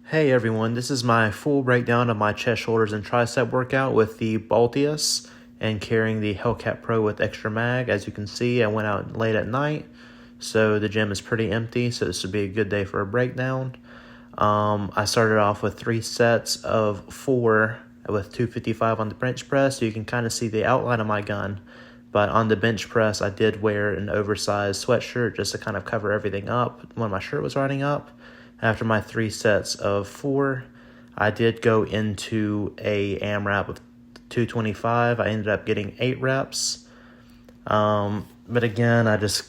Hey everyone, this is my full breakdown of my chest, shoulders, and tricep workout with the BALTEUS and carrying the Hellcat Pro with extra mag. As you can see, I went out late at night, so the gym is pretty empty, so this would be a good day for a breakdown. I started off with 3 sets of 4 with 255 on the bench press, so you can kind of see the outline of my gun. But on the bench press, I did wear an oversized sweatshirt just to kind of cover everything up when my shirt was riding up. After my 3 sets of 4, I did go into a AMRAP of 225. I ended up getting 8 reps. But again, I just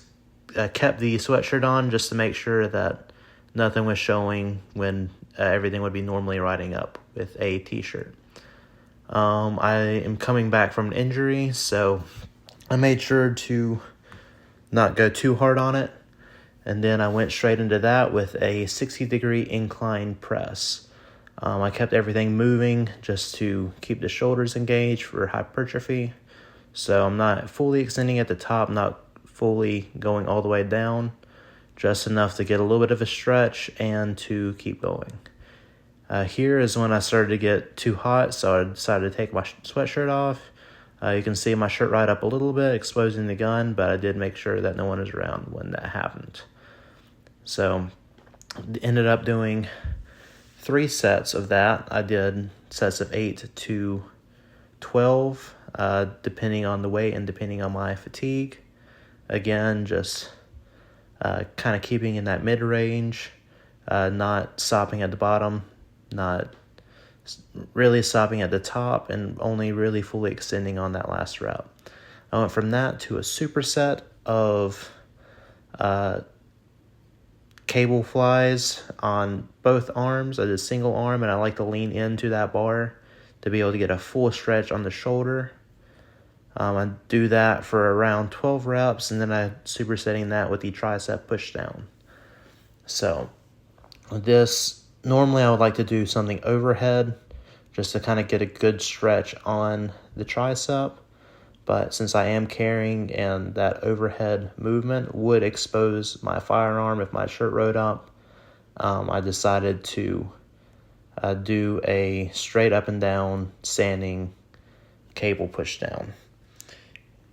kept the sweatshirt on just to make sure that nothing was showing when everything would be normally riding up with a t-shirt. I am coming back from an injury, so I made sure to not go too hard on it. And then I went straight into that with a 60-degree incline press. I kept everything moving just to keep the shoulders engaged for hypertrophy. So I'm not fully extending at the top, not fully going all the way down, just enough to get a little bit of a stretch and to keep going. Here is when I started to get too hot, so I decided to take my sweatshirt off. You can see my shirt right up a little bit, exposing the gun, but I did make sure that no one was around when that happened. So, ended up doing 3 sets of that. I did sets of 8 to 12, depending on the weight and depending on my fatigue. Again, just kind of keeping in that mid-range, not stopping at the bottom, not really stopping at the top, and only really fully extending on that last rep. I went from that to a superset of cable flies on both arms. I did single arm, and I like to lean into that bar to be able to get a full stretch on the shoulder. I do that for around 12 reps, and then I supersetting that with the tricep push down. So this, normally I would like to do something overhead just to kind of get a good stretch on the tricep. But since I am carrying and that overhead movement would expose my firearm if my shirt rode up, I decided to do a straight up and down standing cable push down.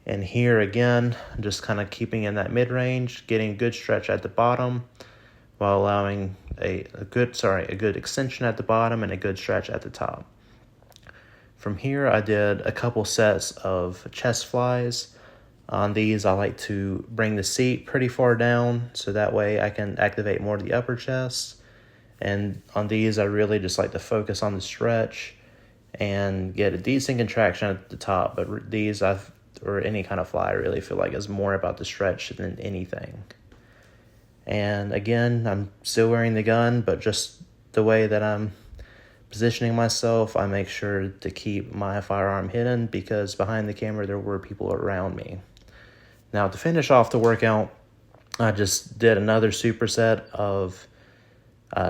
And here again, just kind of keeping in that mid-range, getting a good stretch at the bottom while allowing a good extension at the bottom and a good stretch at the top. From here, I did a couple sets of chest flies. On these, I like to bring the seat pretty far down so that way I can activate more of the upper chest. And on these, I really just like to focus on the stretch and get a decent contraction at the top. But these, or any kind of fly, I really feel like is more about the stretch than anything. And again, I'm still wearing the gun, but just the way that I'm positioning myself, I make sure to keep my firearm hidden because behind the camera there were people around me. Now to finish off the workout, I just did another superset of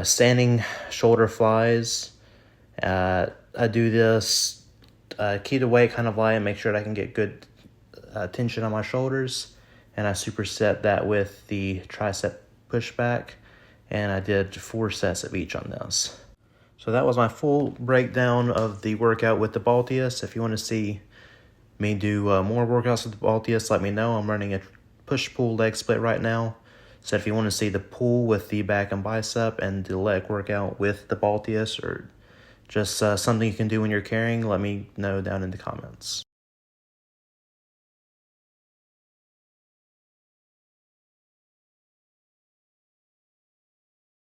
standing shoulder flies. I do this, keep the weight kind of light and make sure that I can get good tension on my shoulders. And I superset that with the tricep pushback, and I did 4 sets of each on this. So that was my full breakdown of the workout with the BALTEUS. If you want to see me do more workouts with the BALTEUS, let me know. I'm running a push-pull leg split right now. So if you want to see the pull with the back and bicep and the leg workout with the BALTEUS, or just something you can do when you're carrying, let me know down in the comments.